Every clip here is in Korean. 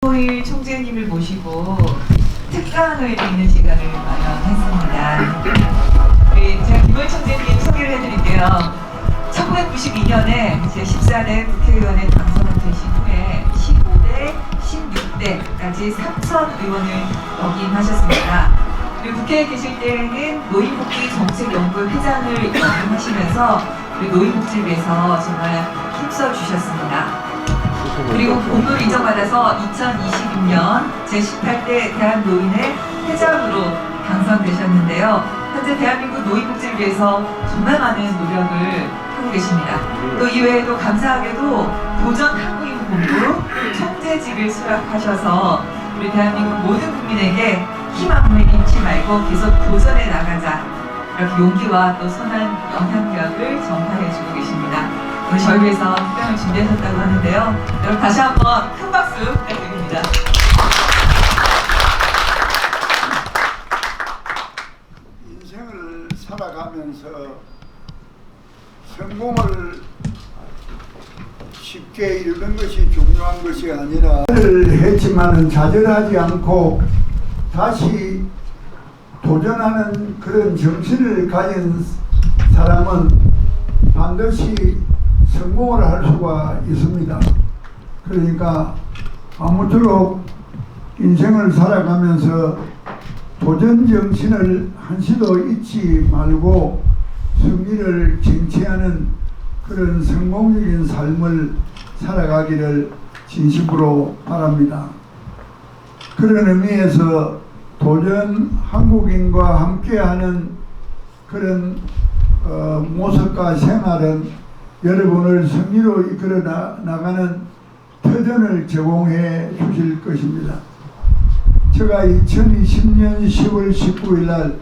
김호일 총재님을 모시고 특강을 듣는 시간을 마련했습니다. 제가 김호일 총재님 소개를 해드릴게요. 1992년에 제14대 국회의원에 당선이 되신 후에 15대, 16대까지 3선 의원을 역임하셨습니다. 그리고 국회에 계실 때는 노인복지정책연구회 회장을 역임하시면서 노인복지를 위해서 정말 힘써 주셨습니다. 그리고 공로를 인정받아서 2026년 제18대 대한노인회 회장으로 당선되셨는데요. 현재 대한민국 노인복지를 위해서 정말 많은 노력을 하고 계십니다. 또 이외에도 감사하게도 도전 한국인본부 총재직을 수락하셔서 우리 대한민국 모든 국민에게 희망을 잃지 말고 계속 도전해 나가자, 이렇게 용기와 또 선한 영향력을 전파해주고 계십니다. 오늘 저희 위해서 특강을 준비하셨다고 하는데요. 여러분 다시 한번 큰 박수 부탁드립니다. 인생을 살아가면서 성공을 쉽게 이루는 것이 중요한 것이 아니라 했지만은 좌절하지 않고 다시 도전하는 그런 정신을 가진 사람은 반드시 성공을 할 수가 있습니다. 그러니까 아무쪼록 인생을 살아가면서 도전 정신을 한시도 잊지 말고 승리를 쟁취하는 그런 성공적인 삶을 살아가기를 진심으로 바랍니다. 그런 의미에서 도전 한국인과 함께하는 그런 모습과 생활은 여러분을 승리로 이끌어 나가는 터전을 제공해 주실 것입니다. 제가 2020년 10월 19일 날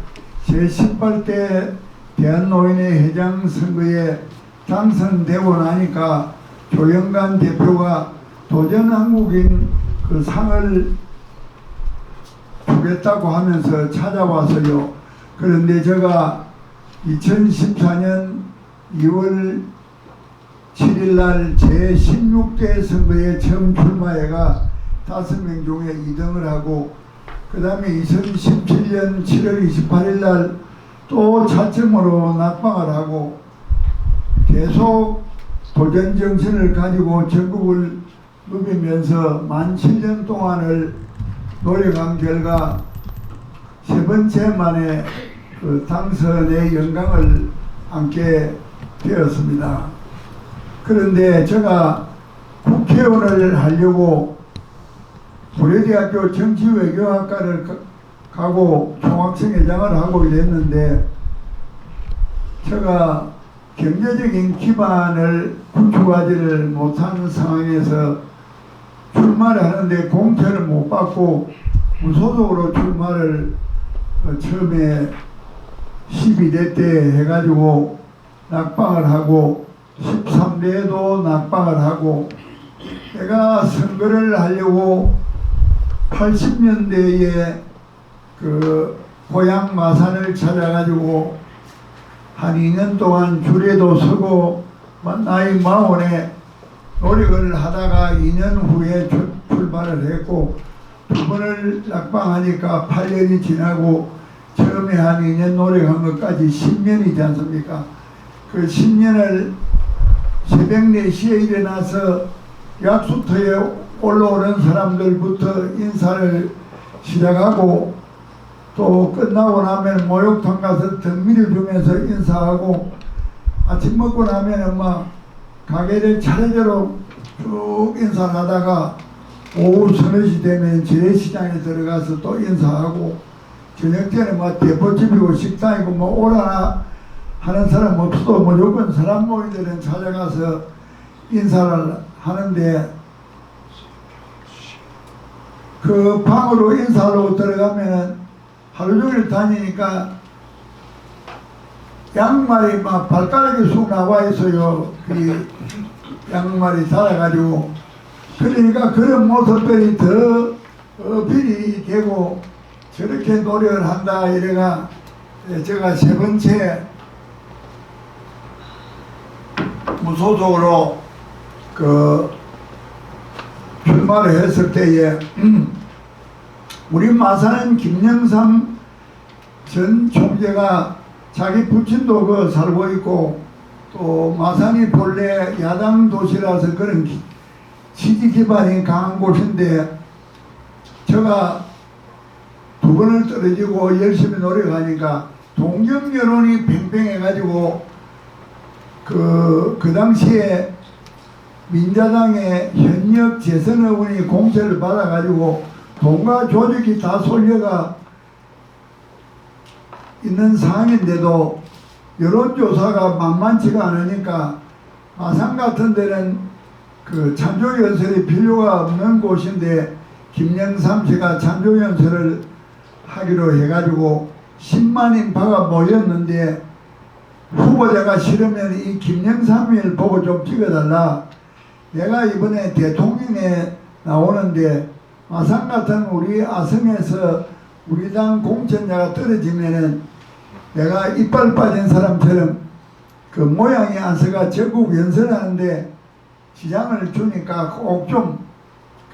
제18대 대한노인회 회장 선거에 당선되고 나니까 조영관 대표가 도전 한국인 그 상을 주겠다고 하면서 찾아와서요. 그런데 제가 2014년 2월 7일 날 제16대 선거에 처음 출마해가 5명 중에 2등을 하고 그 다음에 2017년 7월 28일 날 또 차점으로 낙방을 하고 계속 도전 정신을 가지고 전국을 누비면서 만 7년 동안을 노력한 결과 세 번째 만에 그 당선의 영광을 안게 되었습니다. 그런데 제가 국회의원을 하려고 고려대학교 정치외교학과를 가고 총학생회장을 하고 이랬는데 제가 경제적인 기반을 구축하지를 못하는 상황에서 출마를 하는데 공천을 못 받고 무소속으로 출마를 처음에 12대 때 해가지고 낙방을 하고 13대에도 낙방을 하고 내가 선거를 하려고 80년대에 그 고향 마산을 찾아가지고 한 2년 동안 줄에도 서고 나이 40에 노력을 하다가 2년 후에 출발을 했고 두 번을 낙방하니까 8년이 지나고 처음에 한 2년 노력한 것까지 10년이지 않습니까? 그 10년을 새벽 4시에 일어나서 약수터에 올라오는 사람들부터 인사를 시작하고 또 끝나고 나면 목욕탕 가서 덕미를 주면서 인사하고 아침 먹고 나면은 막 가게를 차례대로 쭉 인사를 하다가 오후 3시 되면 재래시장에 들어가서 또 인사하고 저녁 때는 막 대포집이고 식당이고 뭐 오라나 하는 사람 없어도 무조건 사람 모이들은 찾아가서 인사를 하는데 그 방으로 인사하러 들어가면은 하루 종일 다니니까 양말이 막 발가락이 쑥 나와 있어요. 그 양말이 닳아가지고 그러니까 그런 모습들이 더 어필이 되고 저렇게 노력을 한다 이래가 제가 세 번째 무소속으로 그 출마를 했을 때에 우리 마산은 김영삼 전 총재가 자기 부친도 그 살고 있고 또 마산이 본래 야당 도시라서 그런 지지 기반이 강한 곳인데 제가 두 번을 떨어지고 열심히 노력하니까 동정 여론이 팽팽해가지고 그 당시에 민자당의 현역 재선 의원이 공세를 받아가지고 돈과 조직이 다 쏠려가 있는 상황인데도 여론조사가 만만치가 않으니까 마산 같은 데는 그 찬조연설이 필요가 없는 곳인데 김영삼 씨가 찬조연설을 하기로 해가지고 10만 인파가 모였는데 후보자가 싫으면 이 김영삼을 보고 좀 찍어달라. 내가 이번에 대통령에 나오는데 마산 같은 우리 아성에서 우리 당 공천자가 떨어지면은 내가 이빨 빠진 사람처럼 그 모양이 안 서가 전국 연설하는데 시장을 주니까 꼭 좀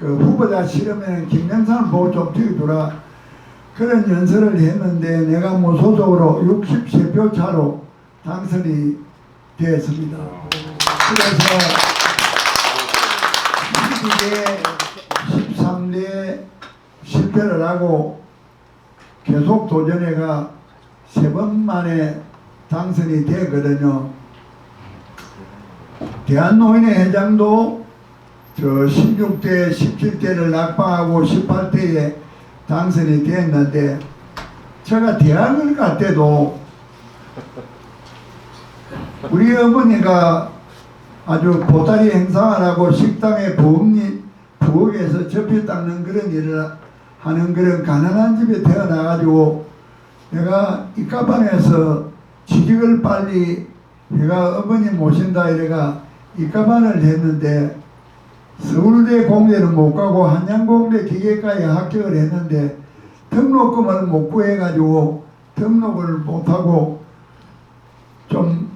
그 후보자 싫으면 김영삼을 보고 좀 찍어주라. 그런 연설을 했는데 내가 무소속으로 63표 차로 당선이 되었습니다. 그래서 12대 13대 실패를 하고 계속 도전해가 3번 만에 당선이 되거든요. 대한노인회 회장도 저 16대 17대를 낙방하고 18대에 당선이 됐는데 제가 대학을 갈 때도 우리 어머니가 아주 보따리 행사하라고 식당에 부엌에서 접시 닦는 그런 일을 하는 그런 가난한 집에 태어나가지고 내가 이과반에서 취직을 빨리 내가 어머니 모신다 이래가 이과반을 했는데 서울대 공대는 못 가고 한양공대 기계과에 합격을 했는데 등록금을 못 구해가지고 등록을 못하고 좀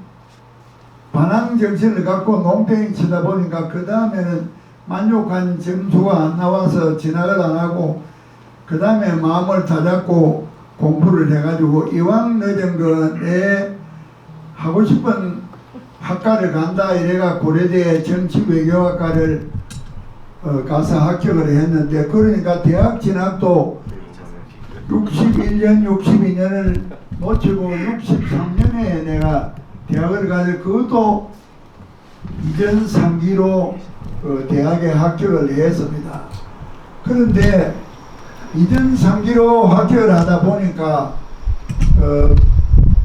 반항 정신을 갖고 농땡이 치다 보니까 그 다음에는 만족한 점수가 안 나와서 진학을 안 하고 그 다음에 마음을 다잡고 공부를 해가지고 이왕 늦은 거 내 하고 싶은 학과를 간다 이래가 고려대 정치외교학과를 가서 합격을 했는데 그러니까 대학 진학도 61년 62년을 놓치고 63년에 내가 대학을 가서 그것도 이전 3기로 대학에 합격을 했습니다. 그런데 이전 3기로 합격을 하다 보니까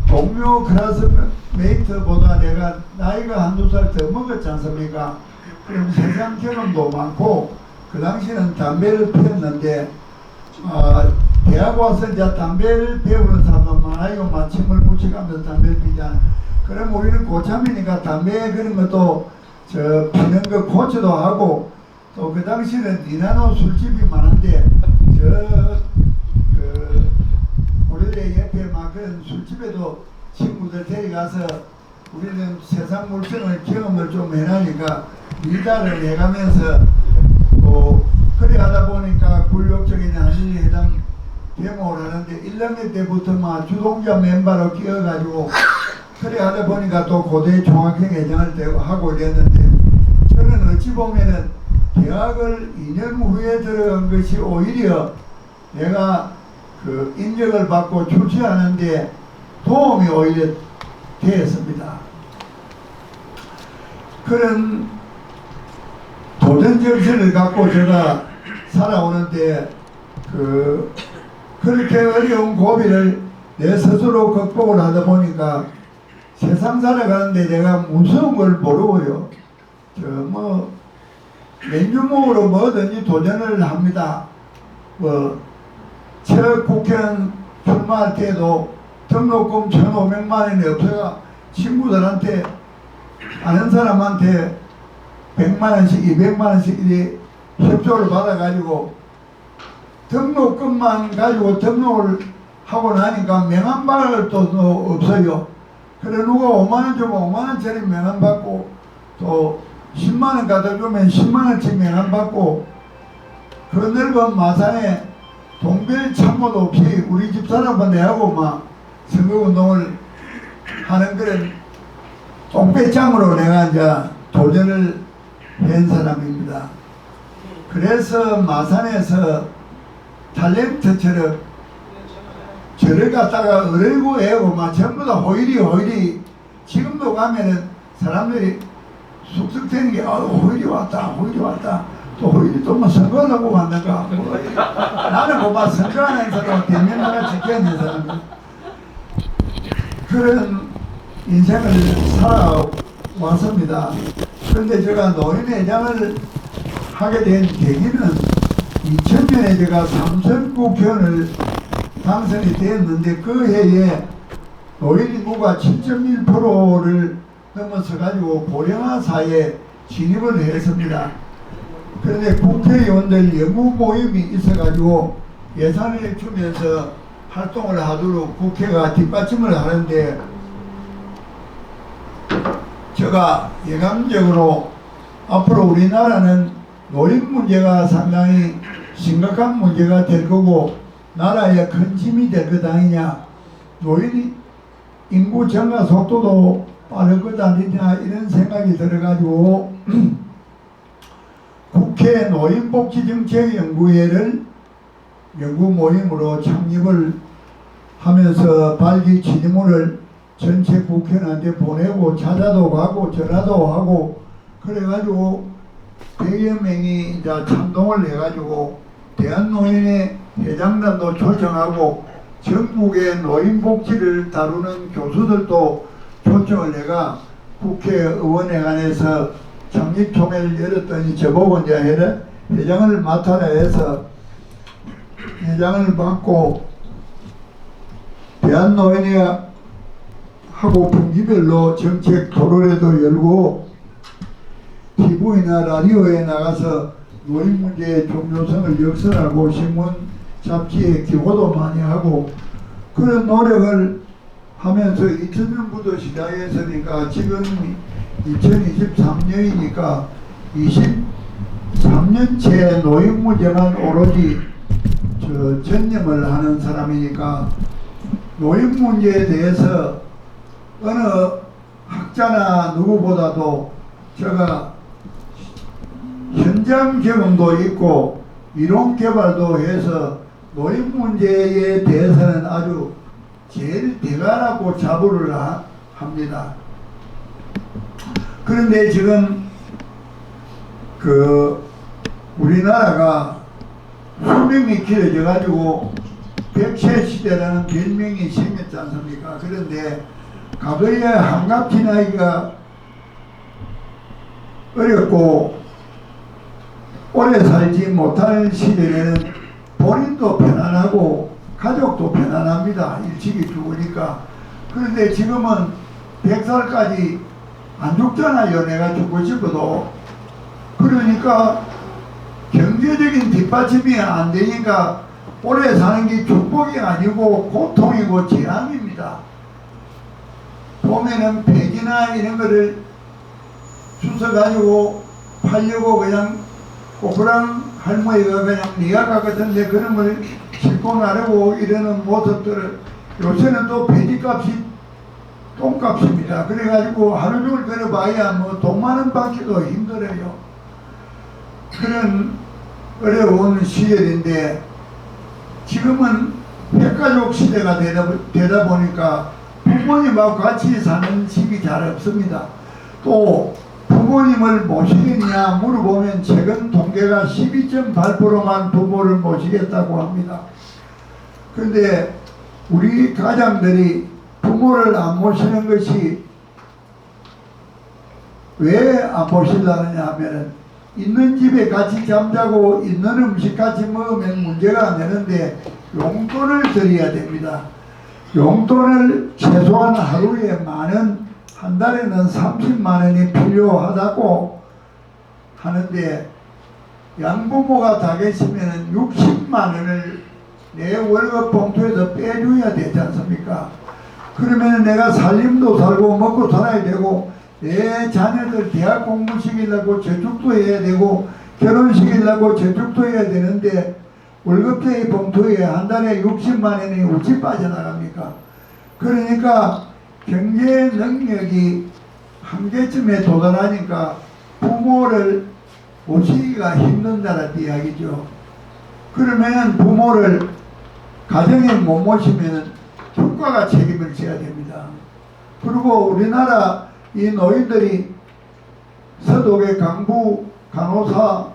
동료 클래스메이트보다 내가 나이가 한두 살 더 먹었지 않습니까? 그럼 세상 경험도 많고 그 당시에는 담배를 피웠는데 대학 와서 이제 담배를 배우는 사람도 많아요. 마침을 묻혀가면서 담배를 피잖아. 그럼 우리는 고참이니까 담배 그런 것도 저 피는 거 고쳐도 하고 또 그 당시에는 니나노 술집이 많은데 그 고려대 옆에 막 그런 술집에도 친구들 데려가서 우리는 세상 물정을 경험을 좀 해나니까 일달을 해가면서 또 그래 하다 보니까 굴욕적인 한일회담 데모를 하는데 1학년 때부터 막 주동자 멤버로 끼어가지고 그래 하다 보니까 또 고대 종합회장을 하고 이랬는데 저는 어찌 보면은 대학을 2년 후에 들어간 것이 오히려 내가 그 인정을 받고 출시하는데 도움이 오히려 되었습니다. 그런 도전 정신을 갖고 제가 살아오는데 그렇게 어려운 고비를 내 스스로 극복을 하다 보니까 세상 살아가는데 내가 무서운 걸 모르고요. 맨주먹으로 뭐든지 도전을 합니다. 첫 국회의원 출마할 때도 등록금 1,500만 원이 없어가 친구들한테 아는 사람한테 100만 원씩 200만 원씩 협조를 받아가지고 등록금만 가지고 등록을 하고 나니까 명함 받을 돈도 없어요. 그래 누가 5만 원 주면 5만 원짜리 명함 받고 또 10만 원 갖다 주면 10만 원짜리 명함 받고 그 넓은 마산에 동별 참모도 없이 우리 집사람과 내하고 막 선거운동을 하는 그런 똥배짱으로 내가 이제 도전을 한 사람입니다. 그래서 마산에서 탤런트처럼 저를 갖다가 어르고 애고 막 전부 다 호일이 지금도 가면은 사람들이 쑥쑥대는 게 호일이 왔다 또 호일이 또 뭐 선거하려고 왔는가 뭐. 나는 뭐봐 선거하는 사람 대면하나 지켜있는 사람이야. 그런 인생을 살아왔습니다. 그런데 제가 노인회장을 하게 된 계기는 2000년에 제가 삼선 국회의원을 당선이 되었는데 그 해에 노인 인구가 7.1%를 넘어서 가지고 고령화 사회에 진입을 했습니다. 그런데 국회의원들 연구 모임이 있어 가지고 예산을 주면서 활동을 하도록 국회가 뒷받침을 하는데 제가 예감적으로 앞으로 우리나라는 노인 문제가 상당히 심각한 문제가 될 거고 나라의 큰 힘이 될 것 아니냐, 노인 인구 증가 속도도 빠를 것 아니냐 이런 생각이 들어가지고 국회 노인복지정책연구회를 연구 모임으로 창립을 하면서 발기 취지문을 전체 국회의원한테 보내고 찾아도 가고 전화도 하고 그래가지고 100여 명이 이제 참동을 해가지고 대한노인의 회장단도 초청하고 전국의 노인복지를 다루는 교수들도 초청을 해가 국회의원회관에서 창립총회를 열었더니 저보고 이제 회장을 맡아라 해서 회장을 맡고 대한노인회 하고 분기별로 정책 토론회도 열고 TV나 라디오에 나가서 노인 문제의 중요성을 역설하고 신문 잡지에 기고도 많이 하고 그런 노력을 하면서 2000년부터 시작했으니까 지금 2023년이니까 23년째 노인 문제만 오로지 전념을 하는 사람이니까 노인 문제에 대해서 어느 학자나 누구보다도 제가 현장 경험도 있고 이론 개발도 해서 노인 문제에 대해서는 아주 제일 대가라고 자부를 합니다. 그런데 지금 우리나라가 수명이 길어져 가지고 백세 시대라는 별명이 생겼지 않습니까? 그런데 과거에 한갑 지나기가 어렵고 오래 살지 못할 시대에는 본인도 편안하고 가족도 편안합니다. 일찍이 죽으니까. 그런데 지금은 100살까지 안 죽잖아요. 내가 죽고 싶어도. 그러니까 경제적인 뒷받침이 안 되니까 오래 사는 게 축복이 아니고 고통이고 재앙입니다. 보면은 폐지나 이런 거를 주워가지고 팔려고 그냥 꼬부랑 할머니가 그냥 니아가 같은데 그런 걸 싣고 나르고 이러는 모습들을 요새는 또 폐지값이 똥값입니다. 그래가지고 하루 종일 걸어봐야 뭐 돈만 원 받기도 힘들어요. 그런 어려운 시절인데 지금은 핵가족 시대가 되다 보니까 부모님하고 같이 사는 집이 잘 없습니다. 또 부모님을 모시겠냐 물어보면 최근 통계가 12.8%만 부모를 모시겠다고 합니다. 그런데 우리 가장들이 부모를 안 모시는 것이 왜 안 모시려느냐 하면 있는 집에 같이 잠자고 있는 음식 같이 먹으면 문제가 안 되는데 용돈을 드려야 됩니다. 용돈을 최소한 하루에 한 달에는 30만 원이 필요하다고 하는데 양부모가 다 계시면 60만 원을 내 월급 봉투에서 빼줘야 되지 않습니까? 그러면 내가 살림도 살고 먹고 살아야 되고 내 자녀들 대학 공부 시키려고 저축도 해야 되고 결혼식이라고 저축도 해야 되는데 월급쟁이 봉투에 한 달에 60만 원이 어찌 빠져나갑니까? 그러니까 경제 능력이 한계점에 도달하니까 부모를 모시기가 힘든다는 이야기죠. 그러면 부모를 가정에 못 모시면 국가가 책임을 져야 됩니다. 그리고 우리나라 이 노인들이 서독의 강부 간호사,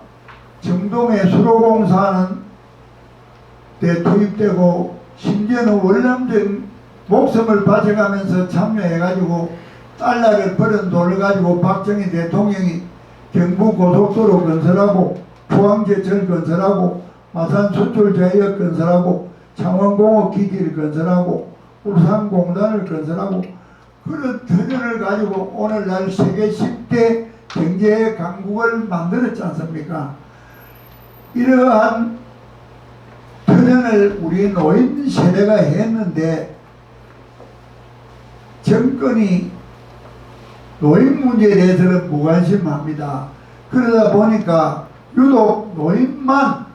정동의 수로공사하는 데 투입되고 심지어는 월남전 목숨을 바쳐가면서 참여해가지고 달러를 벌은 돈을 가지고 박정희 대통령이 경부고속도로 건설하고 포항제철 건설하고 마산 수출자이역 건설하고 창원공업 기지를 건설하고 울산공단을 건설하고 그런 터전을 가지고 오늘날 세계 10대 경제 강국을 만들었지 않습니까? 이러한 터전을 우리 노인 세대가 했는데 정권이 노인 문제에 대해서는 무관심합니다. 그러다 보니까 유독 노인만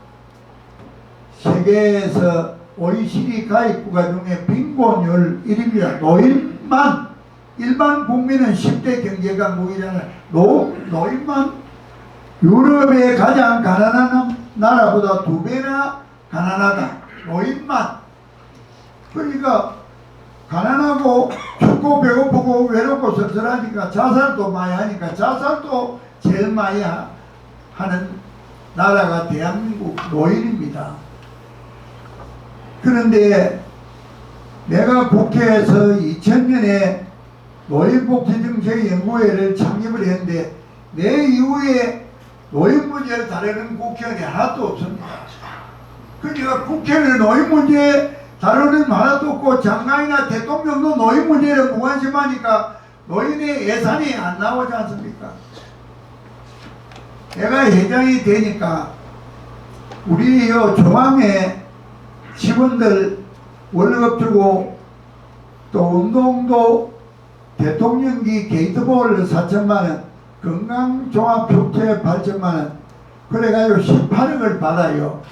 세계에서 OECD 가입국가 중에 빈곤율 1위입니다. 노인만, 일반 국민은 10대 경제 강국이잖아요. 노인만 유럽의 가장 가난한 나라보다 2배나 가난하다. 노인만. 그러니까 가난하고 춥고 배고프고 외롭고 섭섭하니까 자살도 많이 하니까 자살도 제일 많이 하는 나라가 대한민국 노인입니다. 그런데 내가 국회에서 2000년에 노인복지정책연구회를 창립을 했는데 내 이후에 노인 문제를 다루는 국회의원이 하나도 없습니다. 그러니까 국회는 노인 문제 다루는 하나도 없고 장관이나 대통령도 노인 문제를 무관심하니까 노인의 예산이 안 나오지 않습니까? 내가 회장이 되니까 우리 중앙에 직원들 월급 주고 또 운동도 대통령기 게이트볼 4천만원 건강종합축제 8천만원 그래가지고 18억을 받아요.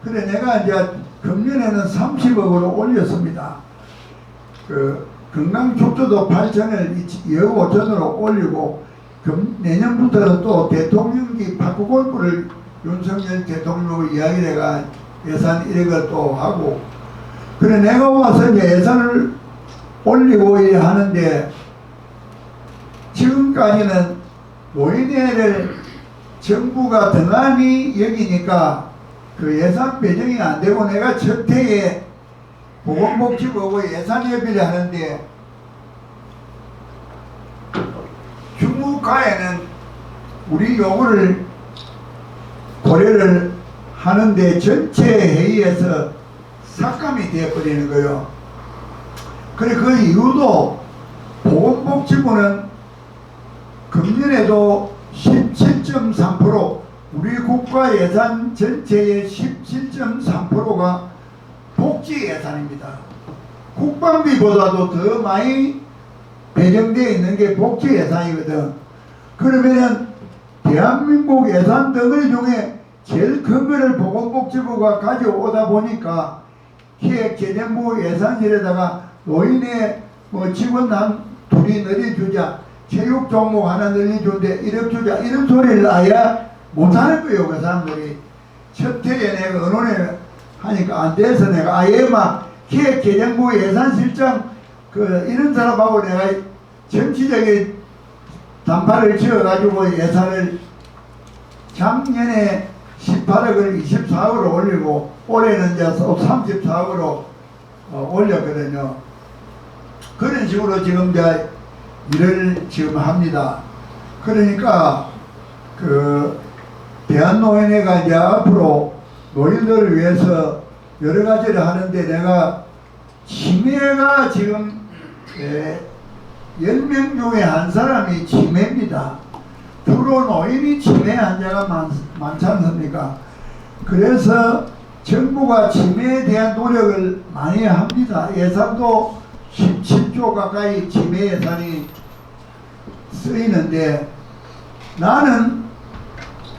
그래 내가 이제 금년에는 30억으로 올렸습니다. 그 건강축제도 8천을 2억 5천으로 올리고 내년부터는 또 대통령기 파크골프를 윤석열 대통령하고 이야기를 해가 예산 1억을 또 하고 그래 내가 와서 이제 예산을 올리고 하는데 지금까지는 노인회를 정부가 등한히 여기니까 그 예산 배정이 안 되고 내가 첫 해에 보건복지부하고 예산 협의를 하는데 중국가에는 우리 요구를 고려를 하는데 전체 회의에서 삭감이 되어버리는 거예요. 그래 그 이유도 보건복지부는 금년에도 17.3% 우리 국가 예산 전체의 17.3%가 복지 예산입니다. 국방비보다도 더 많이 배정되어 있는 게 복지 예산이거든. 그러면은 대한민국 예산 덩어리 중에 제일 큰 거를 보건복지부가 가져오다 보니까 기획재정부 예산실에다가 노인의 뭐 직원 한 둘이 늘려주자, 체육 종목 하나 늘려주는데 1억 주자 이런 소리를 아예 못하는 거예요. 그 사람들이. 첫 해에 내가 언론에 하니까 안 돼서 내가 아예 막 기획재정부 예산실장 이런 사람하고 내가 정치적인 단파를 지어가지고 예산을 작년에 18억을 24억으로 올리고 올해는 이제 34억으로 올렸거든요. 그런 식으로 지금 이제 일을 지금 합니다. 그러니까 대한노인회가 이제 앞으로 노인들을 위해서 여러 가지를 하는데 내가 치매가 지금 10명 중에 한 사람이 치매입니다. 주로 노인이 치매 환자가 많지 않습니까? 그래서 정부가 치매에 대한 노력을 많이 합니다. 예산도 17조 가까이 치매 예산이 쓰이는데 나는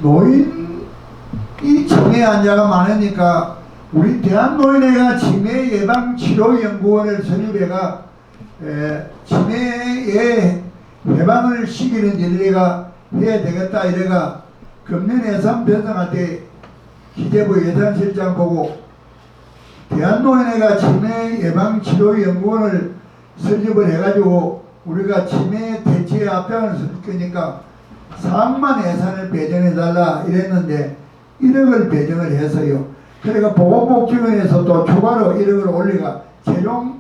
노인이 치매 환자가 많으니까 우리 대한노인회가 치매 예방 치료 연구원을 설립해가 치매의 예방을 시키는 일을 내가 해야 되겠다 이래가 금년 예산 편성할 때 기재부 예산실장 보고 대한노인회가 치매 예방 치료 연구원을 설립을 해가지고 우리가 치매 대체 앞장을 설 거니까 4억만 예산을 배정해달라 이랬는데 1억을 배정을 해서요. 그러니까 보건복지원에서 또 추가로 1억을 올리가 최종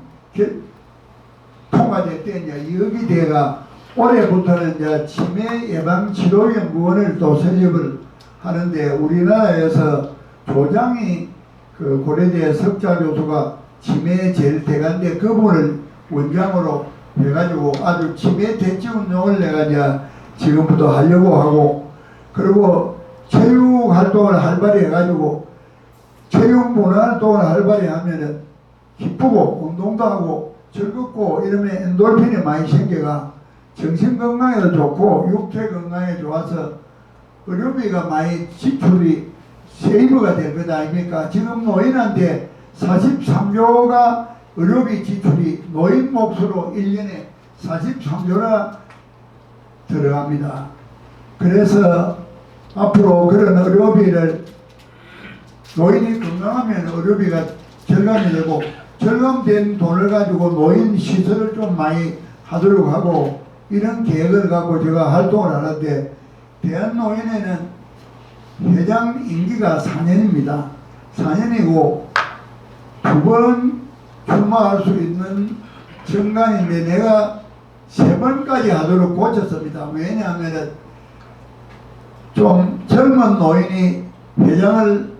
통과됐대 이제 2억이 돼가 올해부터는 이제 치매 예방 치료 연구원을 또 설립을 하는데 우리나라에서 조장이 그 고려대 석자 교수가 치매 제일 대가인데 그분을 원장으로 해가지고 아주 치매 대치 운동을 내가 이제 지금부터 하려고 하고 그리고 체육 활동을 활발히 해가지고 체육 문화 활동을 활발히 하면은 기쁘고 운동도 하고 즐겁고 이러면 엔돌핀이 많이 생겨가 정신 건강에도 좋고 육체 건강에 좋아서 의료비가 많이 지출이 세이브가 될 것 아닙니까? 지금 노인한테 43조가 의료비 지출이 노인 몫으로 1년에 43조나 들어갑니다. 그래서 앞으로 그런 의료비를 노인이 건강하면 의료비가 절감이 되고 절감된 돈을 가지고 노인 시설을 좀 많이 하도록 하고 이런 계획을 갖고 제가 활동을 하는데 대한노인회는 회장 임기가 4년입니다. 4년이고 2번 출마할 수 있는 정관인데 내가 3번까지 하도록 고쳤습니다. 왜냐하면 좀 젊은 노인이 회장을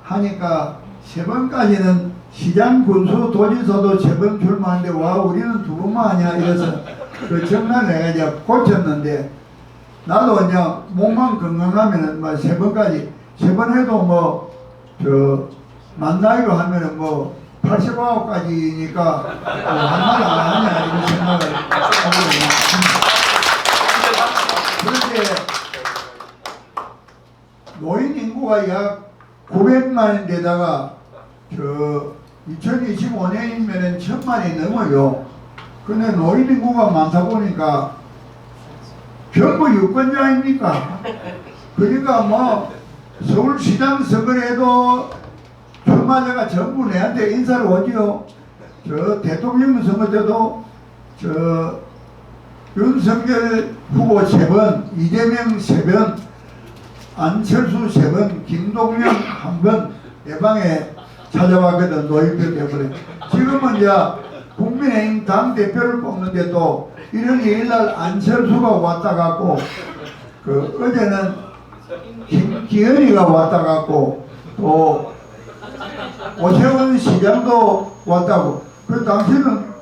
하니까 3번까지는 시장 군수 도지사도 3번 출마하는데 와 우리는 2번만 하냐 이래서 그 정관을 내가 이제 고쳤는데 나도 이제 몸만 건강하면은 뭐 3번까지 3번 해도 뭐 만 나이로 하면은 뭐 89까지니까 한마디 안 하냐 이런 생각을 하고 그런데 노인 인구가 약 900만인데다가 2025년이면은 1000만이 넘어요. 근데 노인 인구가 많다 보니까 전부 유권자입니까? 그러니까 뭐 서울시장 선거에도 출마자가 전부 내한테 인사를 오지요. 대통령 선거 때도 윤석열 후보 3번, 이재명 3번, 안철수 3번, 김동연 1번 내 방에 찾아왔거든 노인들 때문에. 지금은 이제 국민의힘 당대표를 뽑는데 또 이런 일날 안철수가 왔다 갔고 어제는 김기현이가 왔다 갔고 또 오세훈 시장도 왔다고. 그래서 당신은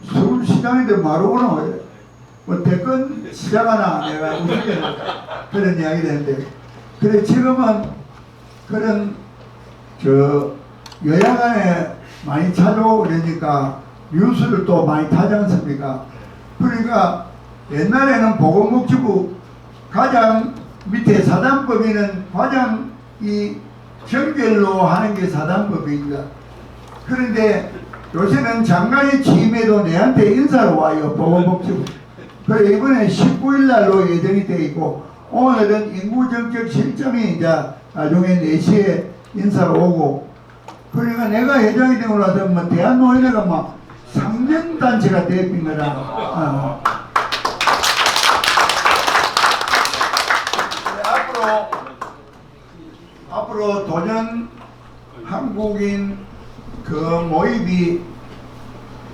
서울시장인데 마루 오나 뭐 대권 시작하나 내가 우리 때는 그런 이야기 되는데 그래 지금은 그런 여야간에 많이 찾아오고 그러니까 뉴스를 또 많이 타지 않습니까? 그러니까 옛날에는 보건복지부 가장 밑에 사단법인은 과장이 정결로 하는 게 사단법입니다. 그런데 요새는 장관이 취임해도 내한테 인사로 와요. 보건복지부. 그래 이번에 19일 날로 예정이 되어 있고 오늘은 인구정책 실장이 이제 나중에 4시에 인사로 오고 그러니까 내가 회장이 되고 나서 뭐 대한노인회가 막 상명단체가 되어진 거라. 앞으로 도전 한국인 그 모임이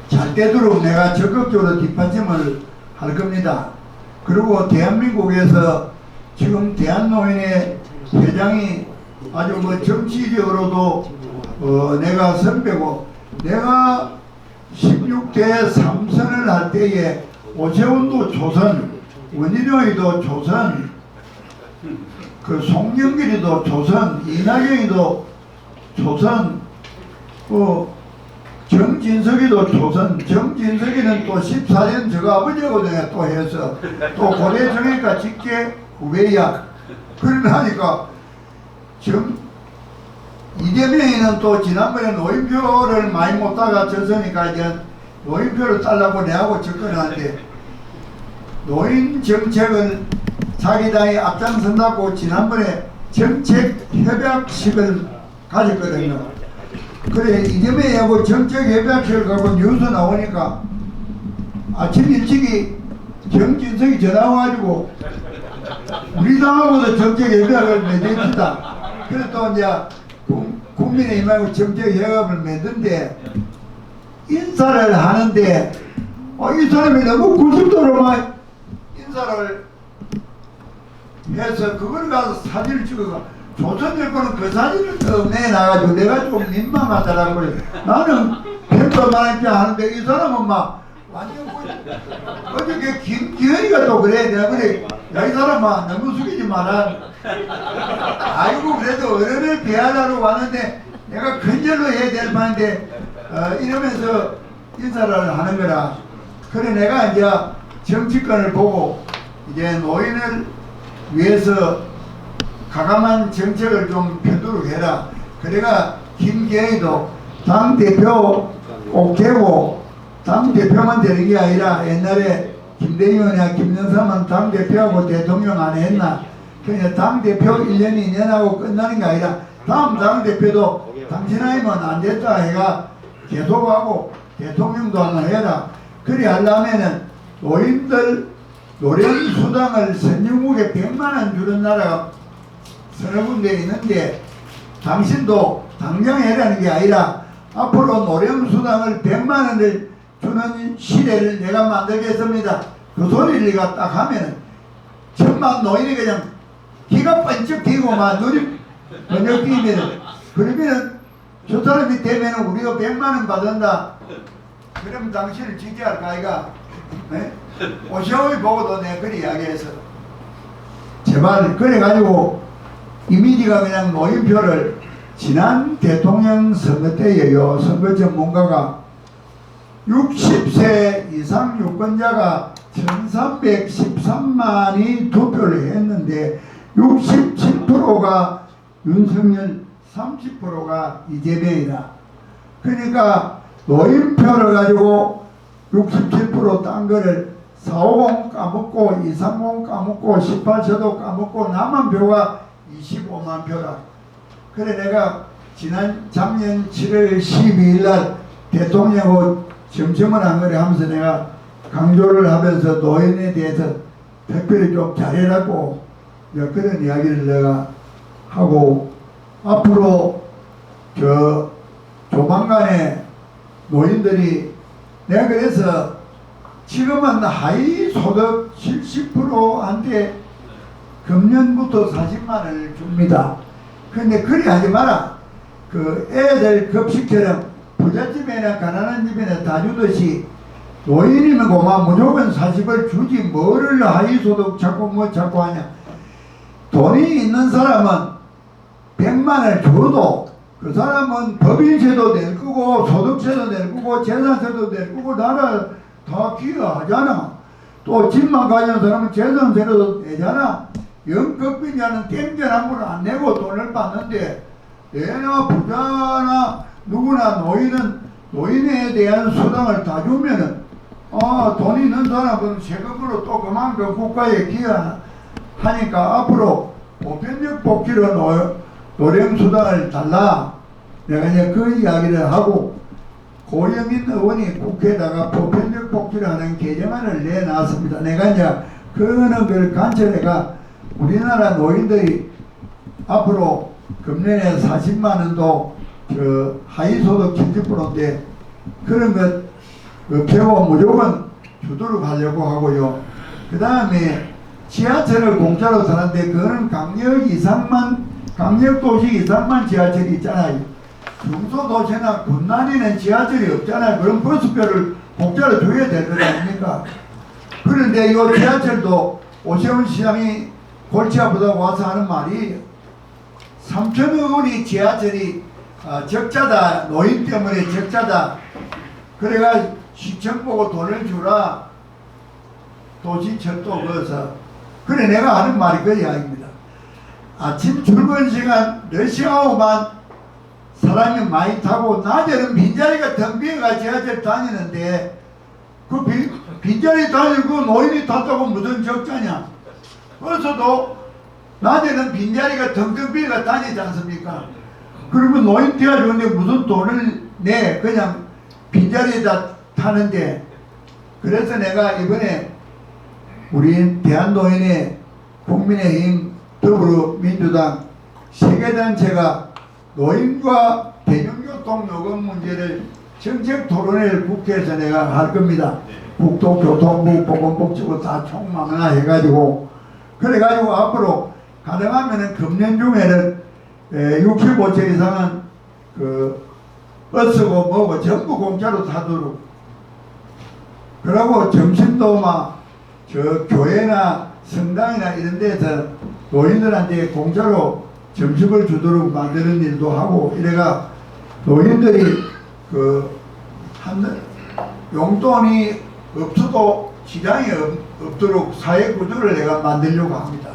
잘 되도록 내가 적극적으로 뒷받침을 할 겁니다. 그리고 대한민국에서 지금 대한노인회 회장이 아주 뭐 정치적으로도 내가 선배고 내가 16대 3선을 할 때에 오세훈도 조선, 원희룡이도 조선, 그 송영길이도 조선, 이낙연이도 조선, 정진석이도 조선, 정진석이는 또 14년 저가 아버지거든요. 또 해서 또 고대 정예가 직계 후배야. 그러니까 지금 이재명이는 또 지난번에 노인표를 많이 못 따가 졌으니까 이제 노인표를 달라고 내하고 접근하는데 노인 정책을 자기 당이 앞장선다고 지난번에 정책 협약식을 가졌거든요. 그래 이재명하고 정책 협약식을 갖고 뉴스 나오니까 아침 일찍이 정진석이 전화 와가지고 우리 당하고도 정책 협약을 맺읍시다. 그래서 또 이제 국민의힘하고 정책 협약을 맺는데 인사를 하는데 이 사람이 너무 90도로만 인사를 해서 그걸 가서 사진을 찍어가 조선일 거는 그 사진을 또 내놔가지고 내가 좀 민망하더라고요. 나는 100만 원짜리 하는데 이 사람은 막 완전 어저께 김기현이가 또 그래. 내가 그래 야 이 사람아 너무 숙이지 마라. 아이고 그래도 어른을 대하러 왔는데 내가 근절로 해야 될 판인데 이러면서 인사를 하는 거라. 그래 내가 이제 정치권을 보고 이제 노인을 위해서 가감한 정책을 좀 펴도록 해라. 그래가 김기현이도 당대표 꼭 되고 당대표만 되는 게 아니라 옛날에 김대중이나 김영삼은 당대표하고 대통령 안 했나. 그냥 당대표 1년 2년하고 끝나는 게 아니라 다음 당대표도 당신 아니면 안 됐다 해가 계속하고 대통령도 하나 해라. 그리 하려면은 노인들 노령수당을 선진국에 100만원 주는 나라가 서너 군데 있는데 당신도 당장 해라는 게 아니라 앞으로 노령수당을 100만원을 주는 시대를 내가 만들겠습니다. 그 소리를 내가 딱 하면은 천만 노인이 그냥 기가 번쩍 뛰고 막 눈이 번쩍 뛰면은 그러면은 저 사람이 되면은 우리가 100만원 받는다. 그러면 당신을 지지할까 아이가? 네? 오시오이 보고도 내가 그리 이야기해서 제발 그래가지고 이미지가 그냥 노인표를 지난 대통령 선거 때에요. 선거 전문가가 60세 이상 유권자가 1313만이 투표를 했는데 67%가 윤석열 30%가 이재명이다. 그러니까 노인표를 가지고 67%딴 거를 450 까먹고 230 까먹고 18세도 까먹고 남은 표가 25만 표라. 그래 내가 작년 7월 12일 날 대통령하고 점심을 한 거래 하면서 내가 강조를 하면서 노인에 대해서 특별히 좀 잘해라고 그런 이야기를 내가 하고 앞으로 조만간에 노인들이 내가 그래서 지금은 하위소득 70%한테 금년부터 40만원을 줍니다. 근데 그리 하지 마라. 그 애들 급식처럼 부잣집이나 가난한 집이나 다 주듯이 노인이면 고마 무조건 40을 주지 뭐를 하위소득 자꾸 뭐 자꾸 하냐. 돈이 있는 사람은 100만을 줘도 그 사람은 법인세도 낼 거고 소득세도 낼 거고 재산세도 낼 거고 나라 다 기여하잖아. 또 집만 가진 사람은 재산세도 내잖아. 영급빈자는 땡전 함부로 안 내고 돈을 받는데 내나 부자나 누구나 노인에 대한 수당을 다 주면은 돈 있는 사람은 세금으로 또 그만큼 국가에 기여하니까 앞으로 보편적 복지로 노령수당을 달라. 내가 이제 그 이야기를 하고 고영민 의원이 국회에다가 보편적 복지를 하는 개정안을 내놨습니다. 내가 이제 그걸 간절해가 우리나라 노인들이 앞으로 금년에 40만원도 하위소득 70%인데 그런 것 배워 무조건 주도록 하려고 하고요. 그 다음에 지하철을 공짜로 타는데 그거는 강력도시 이상만 지하철이 있잖아요. 중소도시나 군난이는 지하철이 없잖아요. 그럼 버스표를 공짜로 줘야 될 거 아닙니까? 그런데 이 지하철도 오세훈 시장이 골치 아프다고 와서 하는 말이 3천억 원이 지하철이 적자다. 노인 때문에 적자다. 그래가 시청 보고 돈을 주라. 도시철도 그어서. 그래 내가 하는 말이 그 이야기입니다. 아침 출근 시간 러시아호만 사람이 많이 타고 낮에는 빈자리가 텅 비어가 지하철 다니는데 그 빈자리 다니고 노인이 탔다고 무슨 적자냐. 그래서도 낮에는 빈자리가 텅텅 비어가 다니지 않습니까? 그러면 노인 태워주는데 무슨 돈을 내 그냥 빈자리에다 타는데. 그래서 내가 이번에 우리 대한노인의 국민의힘 더불어민주당 세계단체가 노인과 대중교통 요금 문제를 정책 토론회를 국회에서 내가 할 겁니다. 국토교통부 보건복지부 다 총망라 해가지고 그래가지고 앞으로 가능하면은 금년 중에는 65세 이상은 그 버스고 뭐고 전부 공짜로 타도록. 그러고 점심도 막 저 교회나 성당이나 이런 데서 노인들한테 공짜로 점심을 주도록 만드는 일도 하고 이래가 노인들이 그 용돈이 없어도 지장이 없도록 사회 구조를 내가 만들려고 합니다.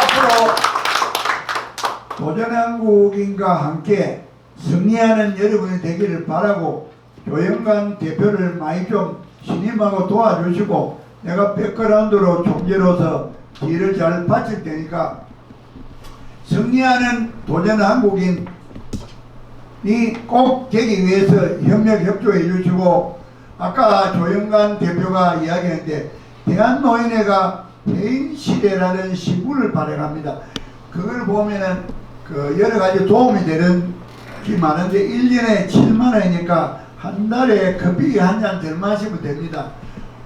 앞으로 도전한국인과 함께 승리하는 여러분이 되기를 바라고 조영관 대표를 많이 좀 신임하고 도와주시고 내가 백그라운드로 총재로서 뒤를 잘 바칠 테니까 승리하는 도전한국인이 꼭 되기 위해서 협력 협조해 주시고 아까 조영관 대표가 이야기했는데 대한노인회가 해인시대라는 신문을 발행합니다. 그걸 보면은 그 여러 가지 도움이 되는 게 많은데 1년에 7만 원이니까 한 달에 커피 한 잔 덜 마시면 됩니다.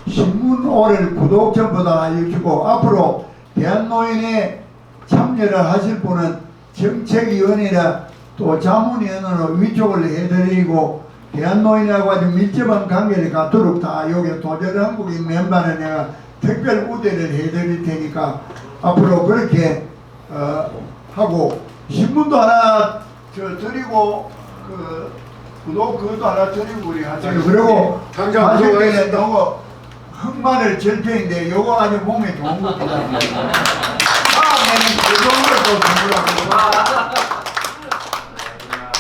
신문오를 구독 전부 다 알려주고 앞으로 대한노인에 참여를 하실 분은 정책위원회나 또 자문위원으로 위촉을 해드리고 대한노인하고 아주 밀접한 관계를 갖도록 다 여기 도전한국인 멤버는 내가 특별 우대를 해드릴 테니까 앞으로 그렇게 하고 신문도 하나 드리고 그 구독 그것도 하나 드리고 우리 하세요. 그리고 하실 때는 너무 흑마늘 절편인데 요거 아주 몸에 좋은 겁니다. 다음에는 그 정도 더 주라고.